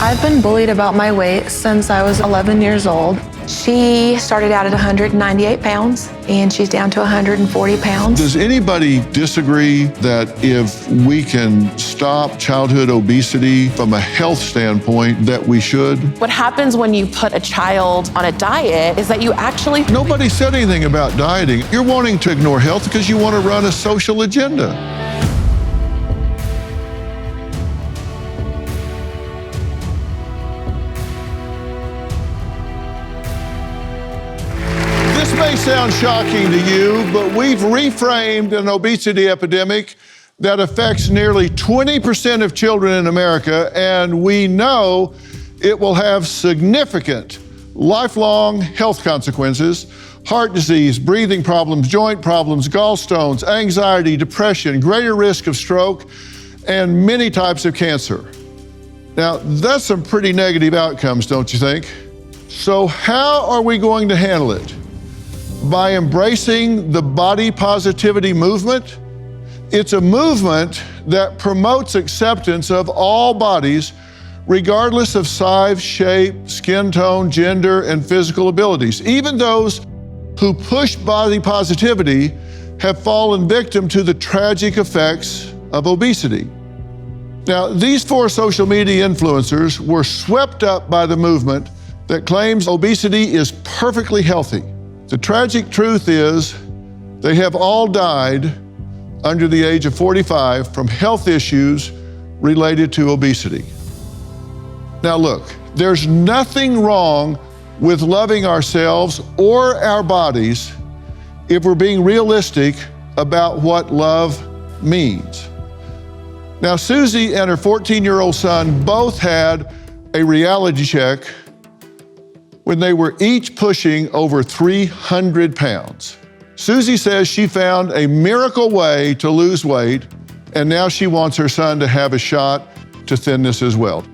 I've been bullied about my weight since I was 11 years old. She started out at 198 pounds, and she's down to 140 pounds. Does anybody disagree that if we can stop childhood obesity from a health standpoint, that we should? What happens when you put a child on a diet is that you actually... Nobody said anything about dieting. You're wanting to ignore health because you want to run a social agenda. This may sound shocking to you, but we've reframed an obesity epidemic that affects nearly 20% of children in America, and we know it will have significant lifelong health consequences: heart disease, breathing problems, joint problems, gallstones, anxiety, depression, greater risk of stroke, and many types of cancer. Now, that's some pretty negative outcomes, don't you think? So how are we going to handle it? By embracing the body positivity movement? It's a movement that promotes acceptance of all bodies, regardless of size, shape, skin tone, gender, and physical abilities. Even those who push body positivity have fallen victim to the tragic effects of obesity. Now, these 4 social media influencers were swept up by the movement that claims obesity is perfectly healthy. The tragic truth is they have all died under the age of 45 from health issues related to obesity. Now look, there's nothing wrong with loving ourselves or our bodies if we're being realistic about what love means. Now, Susie and her 14-year-old son both had a reality check when they were each pushing over 300 pounds. Susie says she found a miracle way to lose weight, and now she wants her son to have a shot to thinness as well.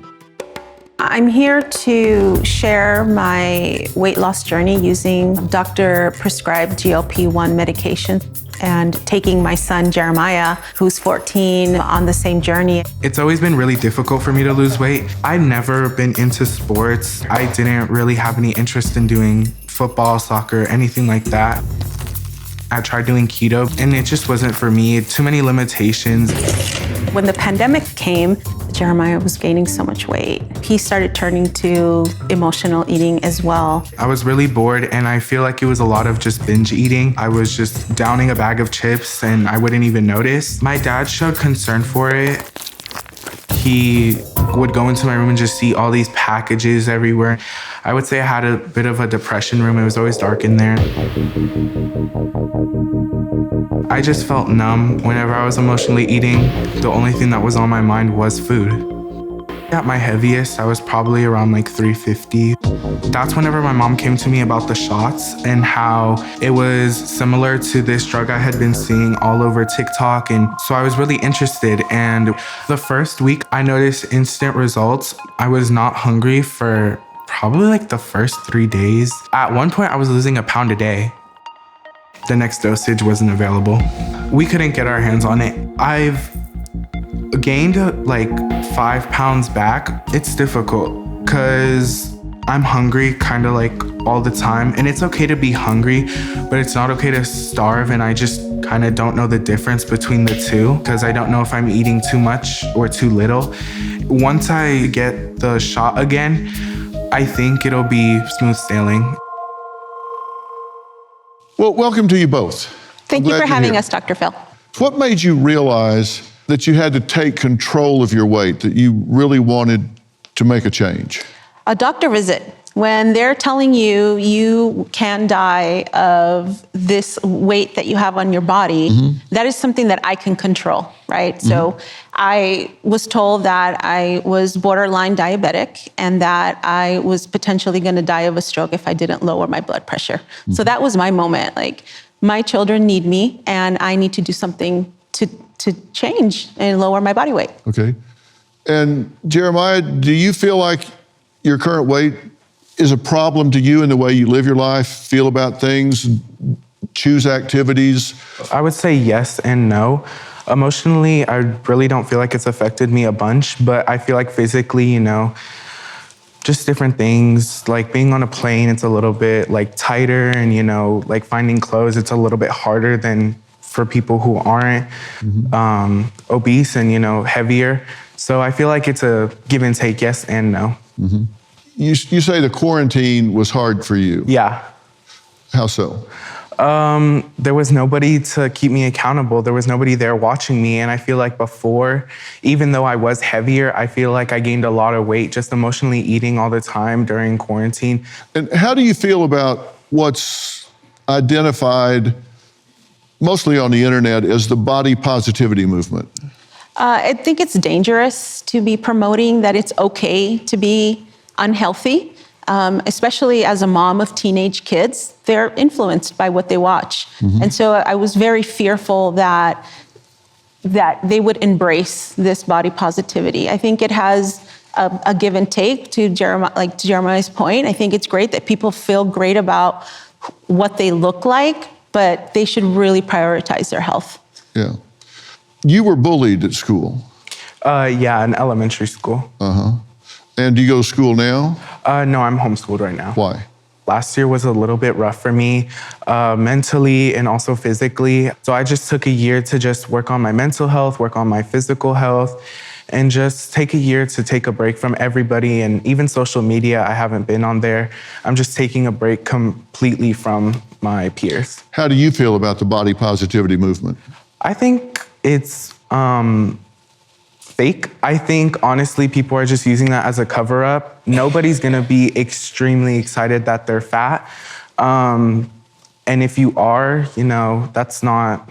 I'm here to share my weight loss journey using doctor-prescribed GLP-1 medication and taking my son Jeremiah, who's 14, on the same journey. It's always been really difficult for me to lose weight. I've never been into sports. I didn't really have any interest in doing football, soccer, anything like that. I tried doing keto and it just wasn't for me. Too many limitations. When the pandemic came, Jeremiah was gaining so much weight. He started turning to emotional eating as well. I was really bored and I feel like it was a lot of just binge eating. I was just downing a bag of chips and I wouldn't even notice. My dad showed concern for it. He would go into my room and just see all these packages everywhere. I would say I had a bit of a depression room. It was always dark in there. I just felt numb whenever I was emotionally eating. The only thing that was on my mind was food. At my heaviest, I was probably around like 350. That's whenever my mom came to me about the shots and how it was similar to this drug I had been seeing all over TikTok. And so I was really interested. And the first week I noticed instant results. I was not hungry for probably like the first 3 days. At one point I was losing a pound a day. The next dosage wasn't available. We couldn't get our hands on it. I've gained like 5 pounds back. It's difficult because I'm hungry kind of like all the time, and it's okay to be hungry, but it's not okay to starve, and I just kind of don't know the difference between the two because I don't know if I'm eating too much or too little. Once I get the shot again, I think it'll be smooth sailing. Well, welcome to you both. Thank you for having us, Dr. Phil. What made you realize that you had to take control of your weight, that you really wanted to make a change? A doctor visit. When they're telling you you can die of this weight that you have on your body, that is something that I can control, right? So I was told that I was borderline diabetic and that I was potentially going to die of a stroke if I didn't lower my blood pressure. So that was my moment. Like, my children need me and I need to do something to change and lower my body weight. Okay. And Jeremiah, do you feel like your current weight is a problem to you in the way you live your life, feel about things, choose activities? I would say yes and no. Emotionally, I really don't feel like it's affected me a bunch, but I feel like physically, you know, just different things. Like being on a plane, it's a little bit like tighter, and like finding clothes, it's a little bit harder than for people who aren't obese and heavier. So I feel like it's a give and take, yes and no. You say the quarantine was hard for you. Yeah. How so? There was nobody to keep me accountable. There was nobody there watching me. And I feel like before, even though I was heavier, I feel like I gained a lot of weight just emotionally eating all the time during quarantine. And how do you feel about what's identified mostly on the internet as the body positivity movement? I think it's dangerous to be promoting that it's okay to be unhealthy. Especially as a mom of teenage kids, they're influenced by what they watch. And so I was very fearful that they would embrace this body positivity. I think it has a give and take to Jeremiah's point. I think it's great that people feel great about what they look like, but they should really prioritize their health. Yeah. You were bullied at school. Yeah, in elementary school. And do you go to school now? No, I'm homeschooled right now. Why? Last year was a little bit rough for me, mentally and also physically. So I just took a year to just work on my mental health, work on my physical health, and just take a year to take a break from everybody. And even social media, I haven't been on there. I'm just taking a break completely from my peers. How do you feel about the body positivity movement? I think it's fake. I think, honestly, people are just using that as a cover-up. Nobody's gonna be extremely excited that they're fat. And if you are, that's not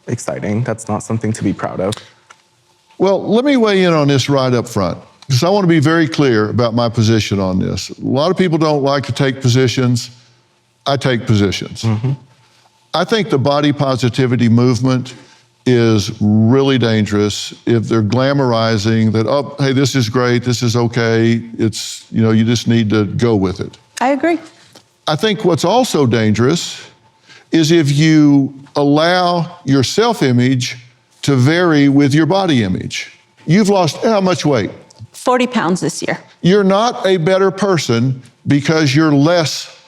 exciting. That's not something to be proud of. Well, let me weigh in on this right up front, because I want to be very clear about my position on this. A lot of people don't like to take positions. I take positions. I think the body positivity movement is really dangerous if they're glamorizing that, oh, hey, this is great, this is okay, it's, you just need to go with it. I agree. I think what's also dangerous is if you allow your self-image to vary with your body image. You've lost how much weight? 40 pounds this year. You're not a better person because you're less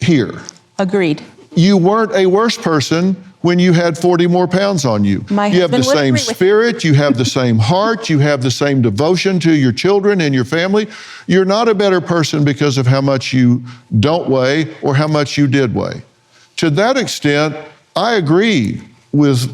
here. Agreed. You weren't a worse person when you had 40 more pounds on you. You have the same spirit, you have the same heart, you have the same devotion to your children and your family. You're not a better person because of how much you don't weigh or how much you did weigh. To that extent, I agree with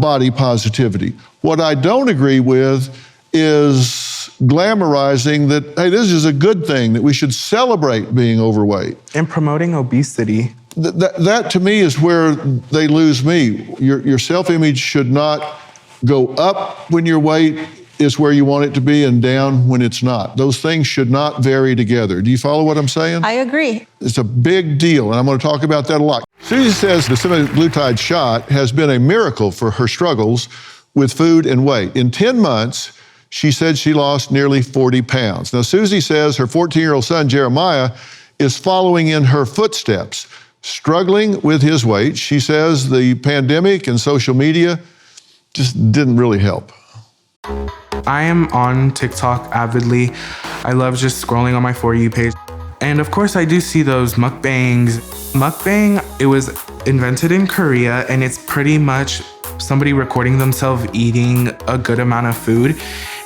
body positivity. What I don't agree with is glamorizing that, hey, this is a good thing, that we should celebrate being overweight. And promoting obesity. That to me is where they lose me. Your self-image should not go up when your weight is where you want it to be and down when it's not. Those things should not vary together. Do you follow what I'm saying? I agree. It's a big deal, and I'm going to talk about that a lot. Suzie says the semaglutide shot has been a miracle for her struggles with food and weight. In 10 months, she said she lost nearly 40 pounds. Now, Suzie says her 14-year-old son, Jeremiah, is following in her footsteps. Struggling with his weight, she says the pandemic and social media just didn't really help. I am on TikTok avidly. I love just scrolling on my For You page. And of course I do see those mukbangs. Mukbang, it was invented in Korea, and it's pretty much somebody recording themselves eating a good amount of food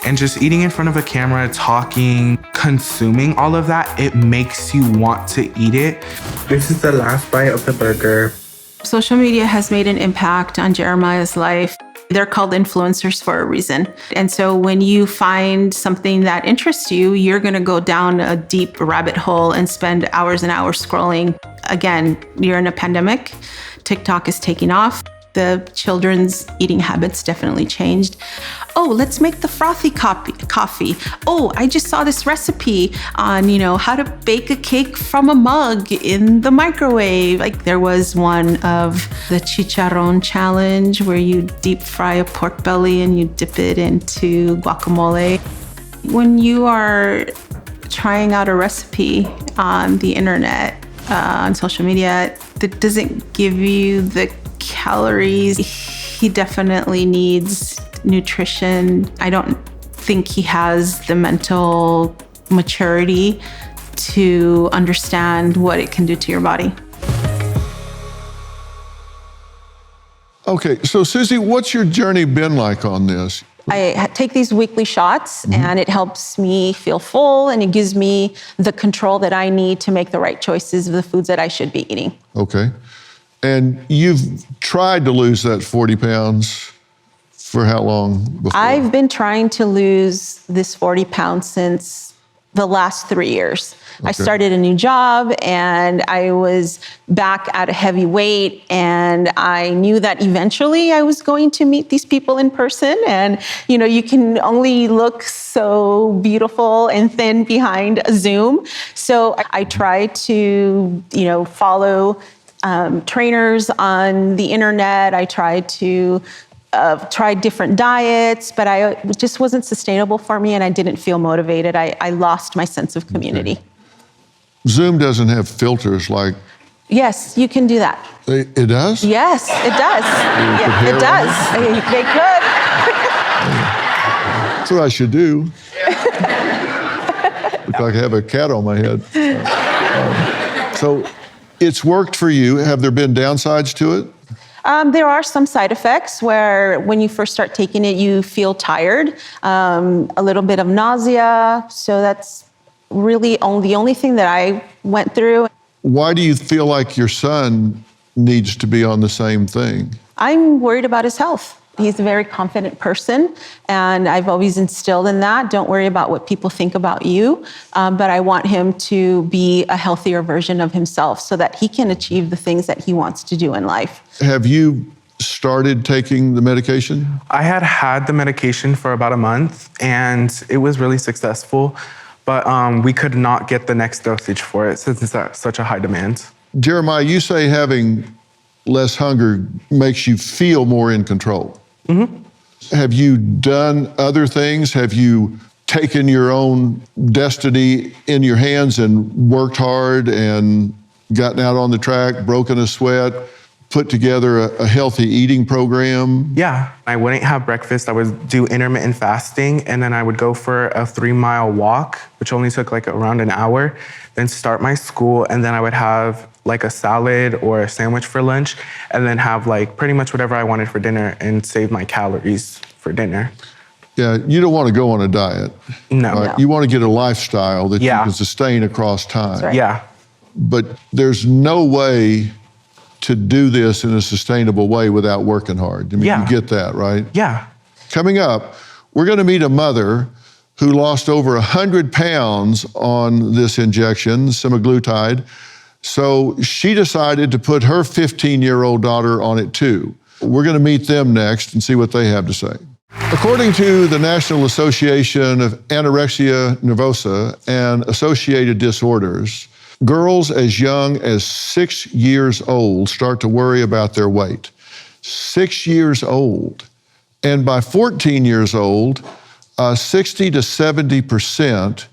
and just eating in front of a camera, talking, consuming all of that. It makes you want to eat it. This is the last bite of the burger. Social media has made an impact on Jeremiah's life. They're called influencers for a reason. And so when you find something that interests you, you're gonna go down a deep rabbit hole and spend hours and hours scrolling. Again, you're in a pandemic. TikTok is taking off. The children's eating habits definitely changed. Oh, let's make the frothy coffee. Oh, I just saw this recipe on, how to bake a cake from a mug in the microwave. Like there was one of the chicharron challenge where you deep fry a pork belly and you dip it into guacamole. When you are trying out a recipe on the internet, on social media, that doesn't give you the calories. He definitely needs nutrition. I don't think he has the mental maturity to understand what it can do to your body. Okay, so Susie, what's your journey been like on this? I take these weekly shots and it helps me feel full and it gives me the control that I need to make the right choices of the foods that I should be eating. Okay. And you've tried to lose that 40 pounds for how long before? I've been trying to lose this 40 pounds since the last 3 years. I started a new job and I was back at a heavy weight, and I knew that eventually I was going to meet these people in person. And, you know, you can only look so beautiful and thin behind a Zoom. So I tried to, you know, follow trainers on the internet. I tried to try different diets, but it just wasn't sustainable for me and I didn't feel motivated. I lost my sense of community. Okay. Zoom doesn't have filters like... Yes, you can do that. It does? Yes, it does. Yeah, it does. They could. That's what I should do. Look like I have a cat on my head. So it's worked for you. Have there been downsides to it? There are some side effects where when you first start taking it, you feel tired, a little bit of nausea. So that's really the only thing that I went through. Why do you feel like your son needs to be on the same thing? I'm worried about his health. He's a very confident person, and I've always instilled in that. Don't worry about what people think about you, but I want him to be a healthier version of himself so that he can achieve the things that he wants to do in life. Have you started taking the medication? I had the medication for about a month, and it was really successful, but we could not get the next dosage for it since it's at such a high demand. Jeremiah, you say having less hunger makes you feel more in control. Mm-hmm. Have you done other things? Have you taken your own destiny in your hands and worked hard and gotten out on the track, broken a sweat, put together a healthy eating program? Yeah, I wouldn't have breakfast. I would do intermittent fasting, and then I would go for a 3-mile walk, which only took like around an hour, then start my school, and then I would have like a salad or a sandwich for lunch, and then have like pretty much whatever I wanted for dinner and save my calories for dinner. Yeah, you don't want to go on a diet. No. Right? You want to get a lifestyle that you Yeah. can sustain across time. That's right. Yeah. But there's no way to do this in a sustainable way without working hard. I mean, Yeah. you get that, right? Yeah. Coming up, we're going to meet a mother who lost over 100 pounds on this injection, semaglutide. So she decided to put her 15-year-old daughter on it too. We're going to meet them next and see what they have to say. According to the National Association of Anorexia Nervosa and Associated Disorders, girls as young as 6 years old start to worry about their weight. 6 years old. And by 14 years old, 60 to 70%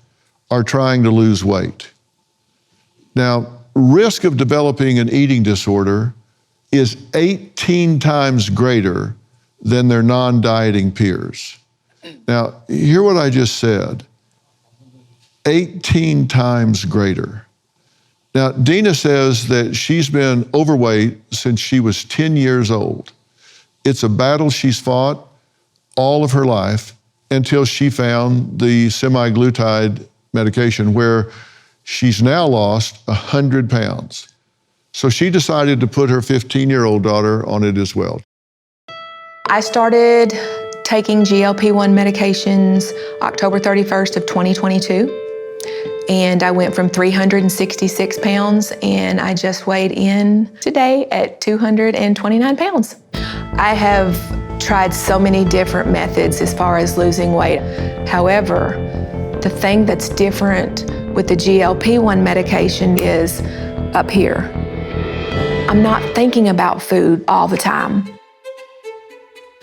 are trying to lose weight. Now, risk of developing an eating disorder is 18 times greater than their non-dieting peers. Now, hear what I just said. 18 times greater. Now, Dena says that she's been overweight since she was 10 years old. It's a battle she's fought all of her life until she found the semaglutide medication, where she's now lost 100 pounds. So she decided to put her 15-year-old daughter on it as well. I started taking GLP-1 medications October 31st of 2022. And I went from 366 pounds, and I just weighed in today at 229 pounds. I have tried so many different methods as far as losing weight. However, the thing that's different with the GLP-1 medication is up here. I'm not thinking about food all the time.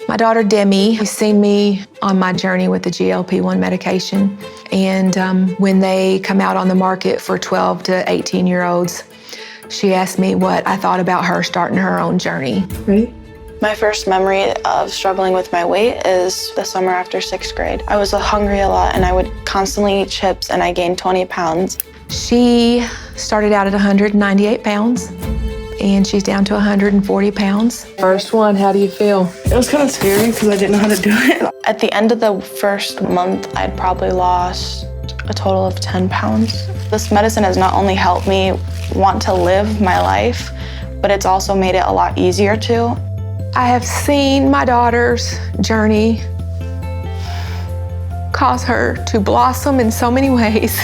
My daughter Demi has seen me on my journey with the GLP-1 medication, and when they come out on the market for 12 to 18-year-olds, she asked me what I thought about her starting her own journey. Ready? My first memory of struggling with my weight is the summer after 6th grade. I was hungry a lot and I would constantly eat chips and I gained 20 pounds. She started out at 198 pounds and she's down to 140 pounds. First one, how do you feel? It was kind of scary because I didn't know how to do it. At the end of the first month, I'd probably lost a total of 10 pounds. This medicine has not only helped me want to live my life, but it's also made it a lot easier to. I have seen my daughter's journey cause her to blossom in so many ways.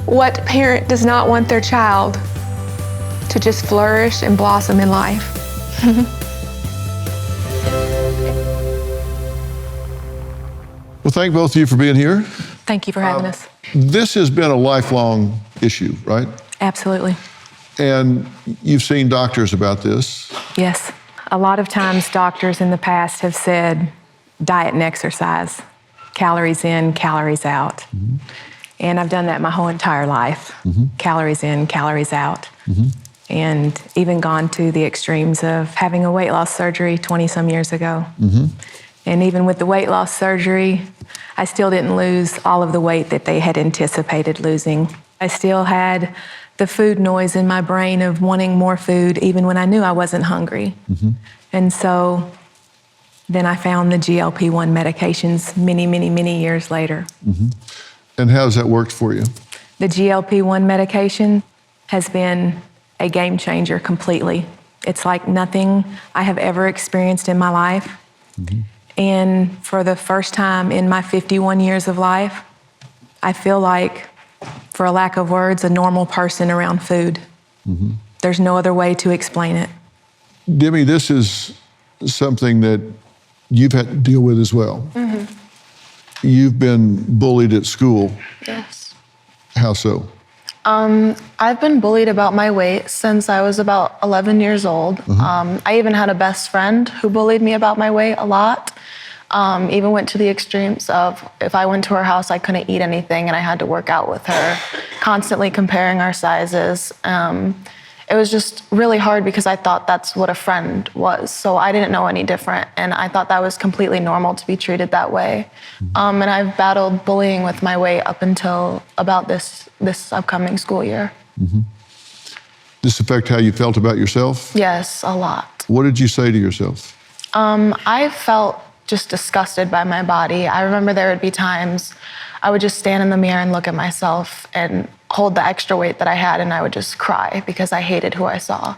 What parent does not want their child to just flourish and blossom in life? Well, thank both of you for being here. Thank you for having us. This has been a lifelong issue, right? Absolutely. And you've seen doctors about this. Yes. A lot of times doctors in the past have said diet and exercise, calories in, calories out. Mm-hmm. And I've done that my whole entire life. Mm-hmm. Calories in, calories out. Mm-hmm. And even gone to the extremes of having a weight loss surgery 20-some years ago. Mm-hmm. And even with the weight loss surgery, I still didn't lose all of the weight that they had anticipated losing. I still had the food noise in my brain of wanting more food even when I knew I wasn't hungry. Mm-hmm. And so then I found the GLP-1 medications many years later. Mm-hmm. And how's that worked for you? The GLP-1 medication has been a game changer completely. It's like nothing I have ever experienced in my life. Mm-hmm. And for the first time in my 51 years of life, I feel like, for a lack of words, a normal person around food. Mm-hmm. There's no other way to explain it. Demi, this is something that you've had to deal with as well. Mm-hmm. You've been bullied at school. Yes. How so? I've been bullied about my weight since I was about 11 years old. Mm-hmm. I even had a best friend who bullied me about my weight a lot. Even went to the extremes of if I went to her house, I couldn't eat anything and I had to work out with her, constantly comparing our sizes. It was just really hard because I thought that's what a friend was. So I didn't know any different. And I thought that was completely normal to be treated that way. And I've battled bullying with my weight up until about this upcoming school year. Mm-hmm. This affect how you felt about yourself? Yes, a lot. What did you say to yourself? I felt just disgusted by my body. I remember there would be times I would just stand in the mirror and look at myself and hold the extra weight that I had, and I would just cry because I hated who I saw.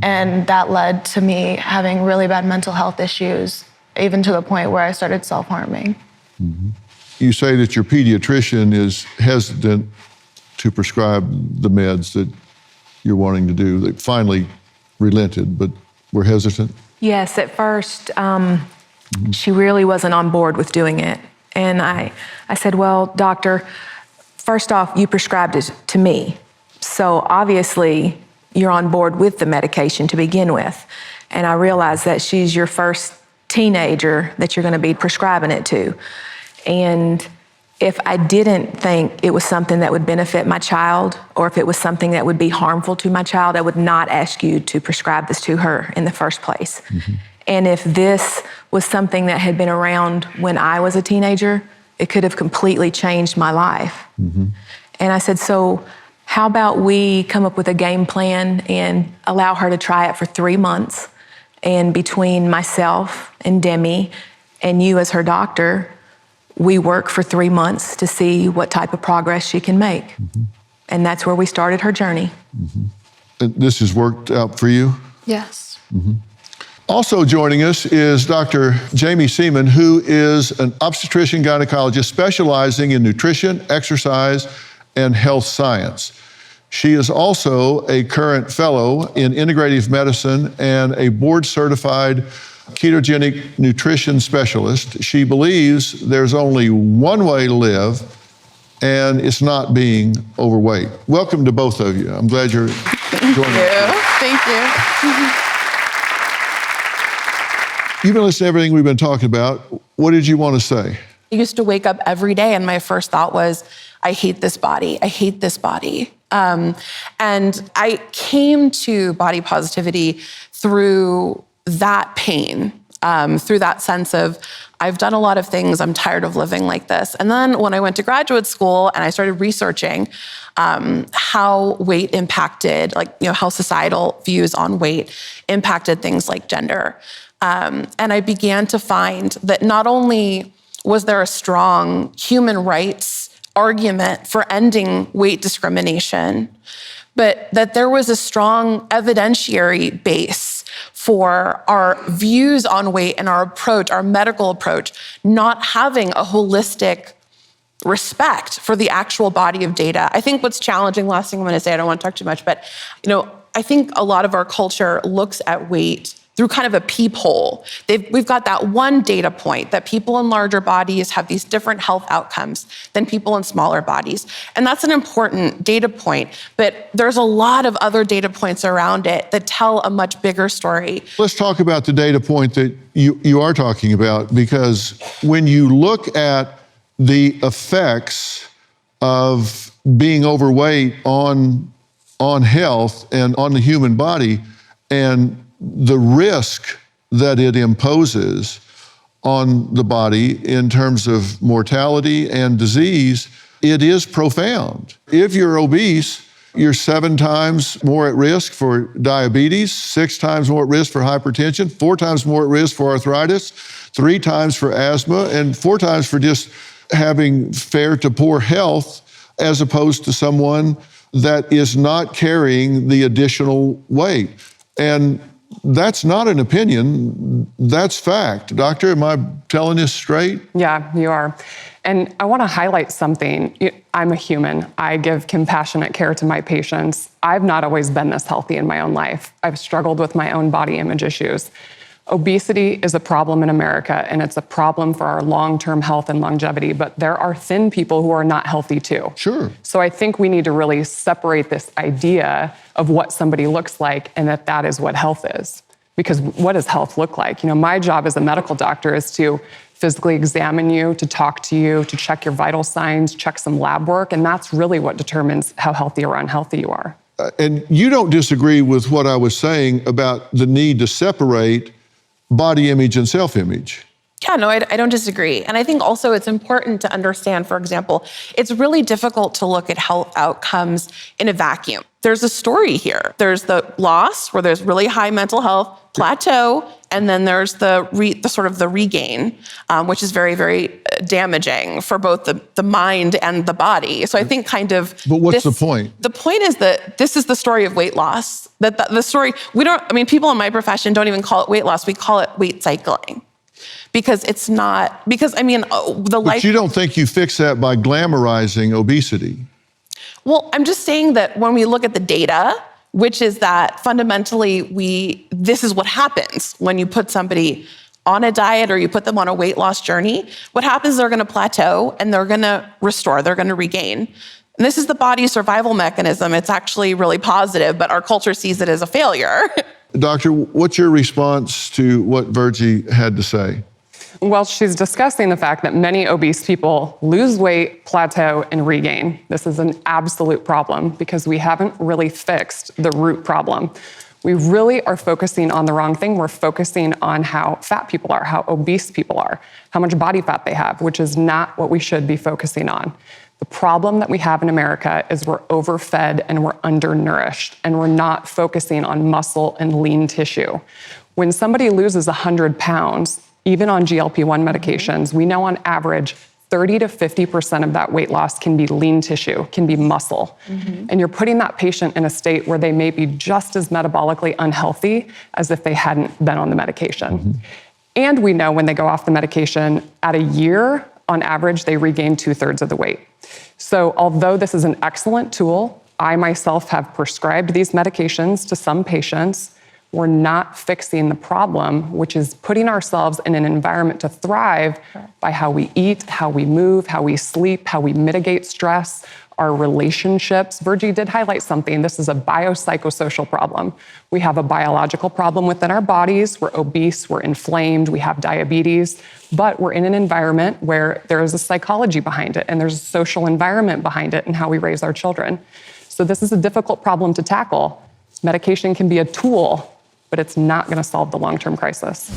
And that led to me having really bad mental health issues, even to the point where I started self-harming. Mm-hmm. You say that your pediatrician is hesitant to prescribe the meds that you're wanting to do. They finally relented, but were hesitant? Yes, at first, she really wasn't on board with doing it. And I said, well, doctor, first off, you prescribed it to me. So obviously, you're on board with the medication to begin with. And I realized that she's your first teenager that you're going to be prescribing it to. And if I didn't think it was something that would benefit my child, or if it was something that would be harmful to my child, I would not ask you to prescribe this to her in the first place. Mm-hmm. And if this was something that had been around when I was a teenager, it could have completely changed my life. Mm-hmm. And I said, so how about we come up with a game plan and allow her to try it for 3 months? And between myself and Demi and you as her doctor, we work for 3 months to see what type of progress she can make. Mm-hmm. And that's where we started her journey. Mm-hmm. This has worked out for you? Yes. Mm-hmm. Also joining us is Dr. Jaime Seeman, who is an obstetrician gynecologist specializing in nutrition, exercise, and health science. She is also a current fellow in integrative medicine and a board-certified ketogenic nutrition specialist. She believes there's only one way to live, and it's not being overweight. Welcome to both of you. I'm glad you're joining us. Thank you. You've been listening to everything we've been talking about. What did you want to say? I used to wake up every day and my first thought was, I hate this body. I hate this body. And I came to body positivity through that pain, through that sense of, I've done a lot of things, I'm tired of living like this. And then when I went to graduate school and I started researching how weight impacted, how societal views on weight impacted things like gender. And I began to find that not only was there a strong human rights argument for ending weight discrimination, but that there was a strong evidentiary base for our views on weight and our approach, our medical approach, not having a holistic respect for the actual body of data. I think what's challenging, last thing I'm gonna say, I don't wanna talk too much, but I think a lot of our culture looks at weight through kind of a peephole. We've got that one data point that people in larger bodies have these different health outcomes than people in smaller bodies. And that's an important data point, but there's a lot of other data points around it that tell a much bigger story. Let's talk about the data point that you are talking about, because when you look at the effects of being overweight on health and on the human body, and the risk that it imposes on the body in terms of mortality and disease, it is profound. If you're obese, you're 7 times more at risk for diabetes, 6 times more at risk for hypertension, 4 times more at risk for arthritis, 3 times for asthma, and 4 times for just having fair to poor health, as opposed to someone that is not carrying the additional weight. And that's not an opinion, that's fact. Doctor, am I telling this straight? Yeah, you are. And I want to highlight something. I'm a human. I give compassionate care to my patients. I've not always been this healthy in my own life. I've struggled with my own body image issues. Obesity is a problem in America, and it's a problem for our long-term health and longevity, but there are thin people who are not healthy too. Sure. So I think we need to really separate this idea of what somebody looks like and that is what health is. Because what does health look like? My job as a medical doctor is to physically examine you, to talk to you, to check your vital signs, check some lab work, and that's really what determines how healthy or unhealthy you are. And you don't disagree with what I was saying about the need to separate body image and self-image. Yeah, no, I don't disagree. And I think also it's important to understand, for example, it's really difficult to look at health outcomes in a vacuum. There's a story here. There's the loss, where there's really high mental health, plateau, and then there's the sort of the regain, which is very, very damaging for both the mind and the body. So I think kind of... But what's the point? The point is that this is the story of weight loss. That the story, people in my profession don't even call it weight loss, we call it weight cycling. Because it's not, But you don't think you fix that by glamorizing obesity? Well, I'm just saying that when we look at the data, which is that fundamentally this is what happens when you put somebody on a diet or you put them on a weight loss journey. What happens is they're gonna plateau and they're gonna restore, they're gonna regain. And this is the body's survival mechanism. It's actually really positive, but our culture sees it as a failure. Doctor, what's your response to what Virgie had to say? Well, she's discussing the fact that many obese people lose weight, plateau, and regain. This is an absolute problem because we haven't really fixed the root problem. We really are focusing on the wrong thing. We're focusing on how fat people are, how obese people are, how much body fat they have, which is not what we should be focusing on. The problem that we have in America is we're overfed and we're undernourished, and we're not focusing on muscle and lean tissue. When somebody loses 100 pounds, even on GLP-1 medications, we know on average 30 to 50% of that weight loss can be lean tissue, can be muscle. Mm-hmm. And you're putting that patient in a state where they may be just as metabolically unhealthy as if they hadn't been on the medication. Mm-hmm. And we know when they go off the medication, at a year, on average, they regain 2/3 of the weight. So although this is an excellent tool, I myself have prescribed these medications to some patients. We're not fixing the problem, which is putting ourselves in an environment to thrive by how we eat, how we move, how we sleep, how we mitigate stress, our relationships. Virgie did highlight something. This is a biopsychosocial problem. We have a biological problem within our bodies. We're obese, we're inflamed, we have diabetes, but we're in an environment where there is a psychology behind it, and there's a social environment behind it and how we raise our children. So this is a difficult problem to tackle. Medication can be a tool, but but it's not going to solve the long-term crisis.